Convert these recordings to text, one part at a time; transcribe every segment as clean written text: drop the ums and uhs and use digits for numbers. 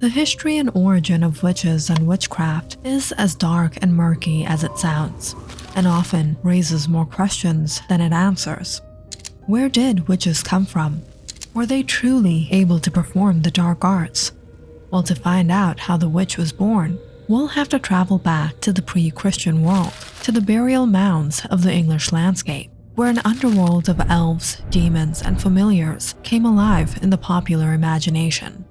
The history and origin of witches and witchcraft is as dark and murky as it sounds, and often raises more questions than it answers. Where did witches come from? Were they truly able to perform the dark arts? Well, to find out how the witch was born, we'll have to travel back to the pre-Christian world, to the burial mounds of the English landscape, where an underworld of elves, demons, and familiars came alive in the popular imagination.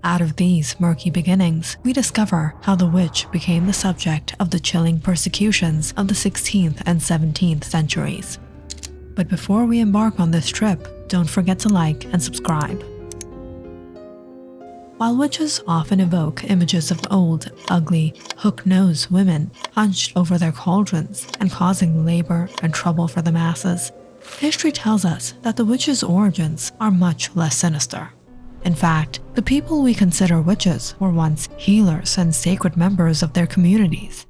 Out of these murky beginnings, we discover how the witch became the subject of the chilling persecutions of the 16th and 17th centuries. But before we embark on this trip, don't forget to like and subscribe. While witches often evoke images of old, ugly, hook-nosed women hunched over their cauldrons and causing labor and trouble for the masses, history tells us that the witches' origins are much less sinister. In fact, the people we consider witches were once healers and sacred members of their communities.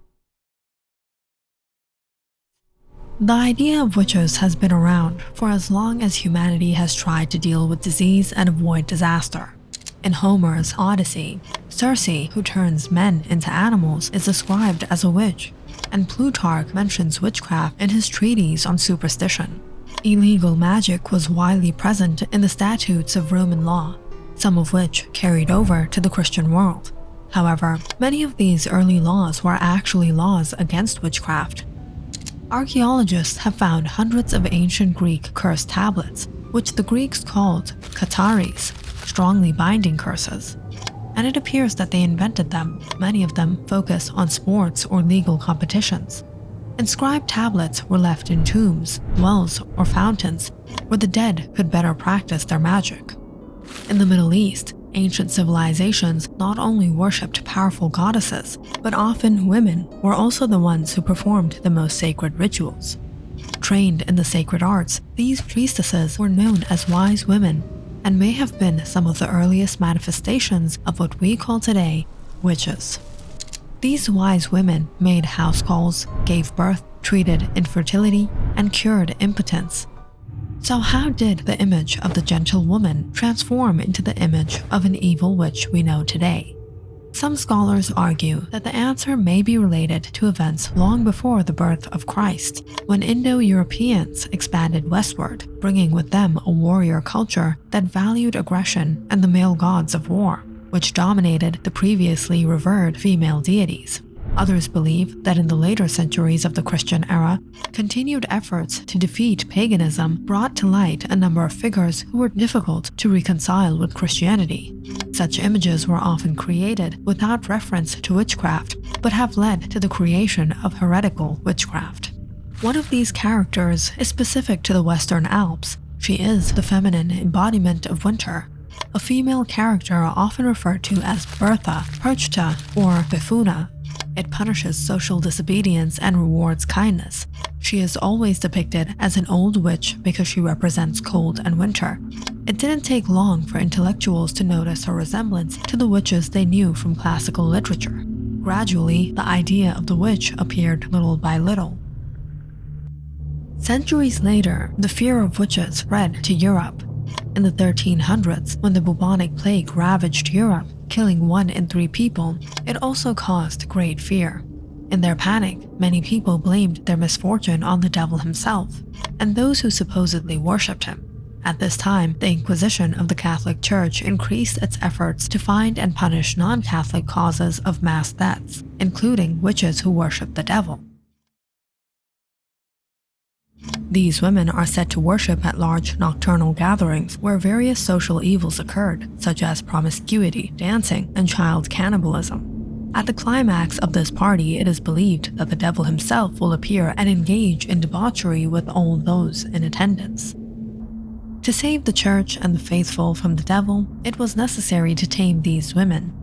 The idea of witches has been around for as long as humanity has tried to deal with disease and avoid disaster. In Homer's Odyssey, Circe, who turns men into animals, is described as a witch, and Plutarch mentions witchcraft in his treatise on superstition. Illegal magic was widely present in the statutes of Roman law, some of which carried over to the Christian world. However, many of these early laws were actually laws against witchcraft. Archaeologists have found hundreds of ancient Greek curse tablets, which the Greeks called kataris, strongly binding curses. And it appears that they invented them. Many of them focus on sports or legal competitions. Inscribed tablets were left in tombs, wells, or fountains where the dead could better practice their magic. In the Middle East, ancient civilizations not only worshipped powerful goddesses, but often women were also the ones who performed the most sacred rituals. Trained in the sacred arts, these priestesses were known as wise women and may have been some of the earliest manifestations of what we call today witches. These wise women made house calls, gave birth, treated infertility, and cured impotence. So how did the image of the gentle woman transform into the image of an evil witch we know today? Some scholars argue that the answer may be related to events long before the birth of Christ, when Indo-Europeans expanded westward, bringing with them a warrior culture that valued aggression and the male gods of war, which dominated the previously revered female deities. Others believe that in the later centuries of the Christian era, continued efforts to defeat paganism brought to light a number of figures who were difficult to reconcile with Christianity. Such images were often created without reference to witchcraft, but have led to the creation of heretical witchcraft. One of these characters is specific to the Western Alps. She is the feminine embodiment of winter, a female character often referred to as Bertha, Perchta, or Bifuna. It punishes social disobedience and rewards kindness. She is always depicted as an old witch because she represents cold and winter. It didn't take long for intellectuals to notice her resemblance to the witches they knew from classical literature. Gradually, the idea of the witch appeared little by little. Centuries later, the fear of witches spread to Europe. In the 1300s, when the bubonic plague ravaged Europe, killing 1 in 3 people, it also caused great fear. In their panic, many people blamed their misfortune on the devil himself, and those who supposedly worshipped him. At this time, the Inquisition of the Catholic Church increased its efforts to find and punish non-Catholic causes of mass deaths, including witches who worshipped the devil. These women are said to worship at large nocturnal gatherings where various social evils occurred, such as promiscuity, dancing, and child cannibalism. At the climax of this party, it is believed that the devil himself will appear and engage in debauchery with all those in attendance. To save the church and the faithful from the devil, it was necessary to tame these women.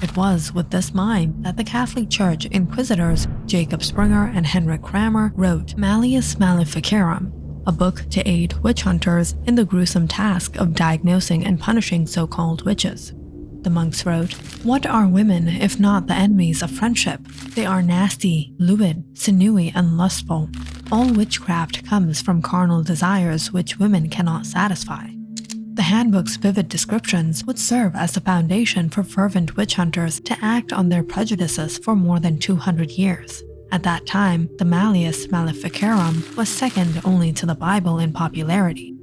It was with this mind that the Catholic Church inquisitors Jacob Springer and Henrik Kramer wrote Malleus Maleficarum, a book to aid witch hunters in the gruesome task of diagnosing and punishing so-called witches. The monks wrote, "What are women if not the enemies of friendship? They are nasty, lewd, sinewy, and lustful. All witchcraft comes from carnal desires which women cannot satisfy. The handbook's vivid descriptions would serve as the foundation for fervent witch hunters to act on their prejudices for more than 200 years. At that time, the Malleus Maleficarum was second only to the Bible in popularity.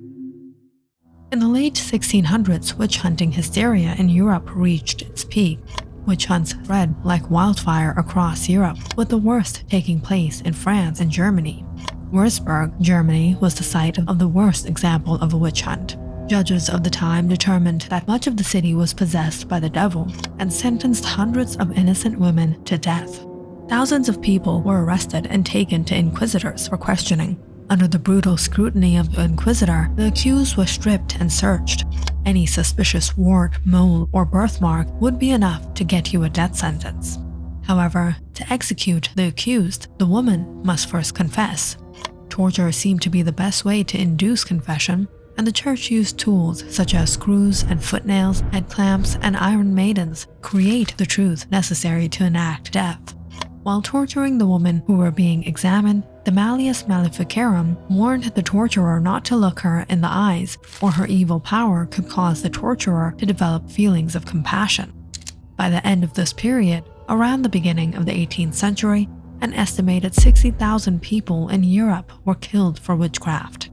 In the late 1600s, witch hunting hysteria in Europe reached its peak. Witch hunts spread like wildfire across Europe, with the worst taking place in France and Germany. Würzburg, Germany, was the site of the worst example of a witch hunt. Judges of the time determined that much of the city was possessed by the devil and sentenced hundreds of innocent women to death. Thousands of people were arrested and taken to inquisitors for questioning. Under the brutal scrutiny of the inquisitor, the accused was stripped and searched. Any suspicious wart, mole, or birthmark would be enough to get you a death sentence. However, to execute the accused, the woman must first confess. Torture seemed to be the best way to induce confession, and the church used tools such as screws and footnails, head clamps, and iron maidens to create the truth necessary to enact death. While torturing the women who were being examined, the Malleus Maleficarum warned the torturer not to look her in the eyes, or her evil power could cause the torturer to develop feelings of compassion. By the end of this period, around the beginning of the 18th century, an estimated 60,000 people in Europe were killed for witchcraft.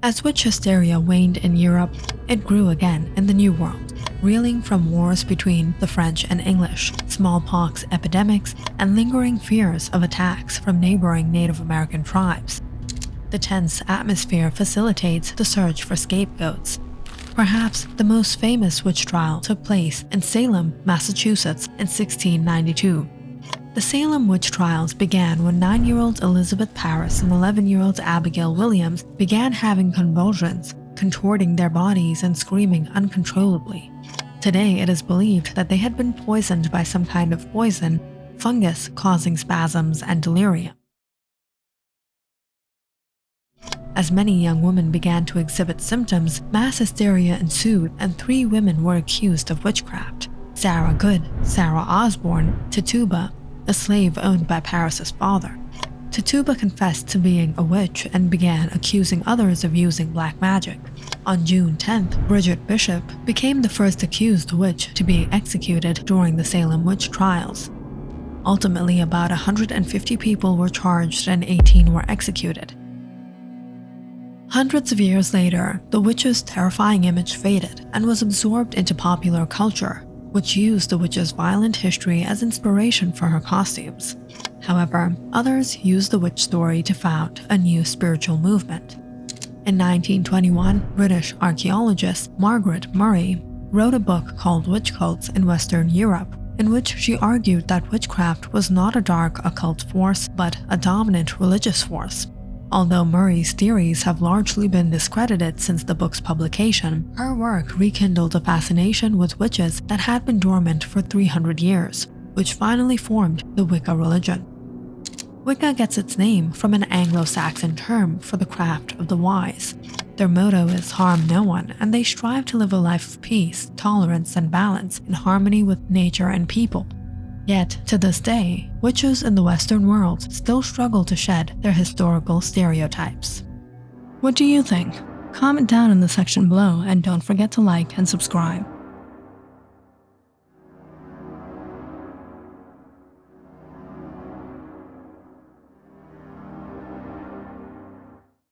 As witch hysteria waned in Europe, it grew again in the New World, reeling from wars between the French and English, smallpox epidemics, and lingering fears of attacks from neighboring Native American tribes. The tense atmosphere facilitates the search for scapegoats. Perhaps the most famous witch trial took place in Salem, Massachusetts in 1692. The Salem witch trials began when 9-year-old Elizabeth Parris and 11-year-old Abigail Williams began having convulsions, contorting their bodies and screaming uncontrollably. Today, it is believed that they had been poisoned by some kind of poison, fungus causing spasms and delirium. As many young women began to exhibit symptoms, mass hysteria ensued and 3 women were accused of witchcraft: Sarah Good, Sarah Osborne, Tituba, a slave owned by Parris's father. Tituba confessed to being a witch and began accusing others of using black magic. On June 10th, Bridget Bishop became the first accused witch to be executed during the Salem witch trials. Ultimately, about 150 people were charged and 18 were executed. Hundreds of years later, the witch's terrifying image faded and was absorbed into popular culture, which used the witch's violent history as inspiration for her costumes. However, others used the witch story to found a new spiritual movement. In 1921, British archaeologist Margaret Murray wrote a book called Witch Cults in Western Europe, in which she argued that witchcraft was not a dark occult force but a dominant religious force. Although Murray's theories have largely been discredited since the book's publication, her work rekindled a fascination with witches that had been dormant for 300 years, which finally formed the Wicca religion. Wicca gets its name from an Anglo-Saxon term for the craft of the wise. Their motto is harm no one, and they strive to live a life of peace, tolerance, and balance in harmony with nature and people. Yet, to this day, witches in the Western world still struggle to shed their historical stereotypes. What do you think? Comment down in the section below and don't forget to like and subscribe.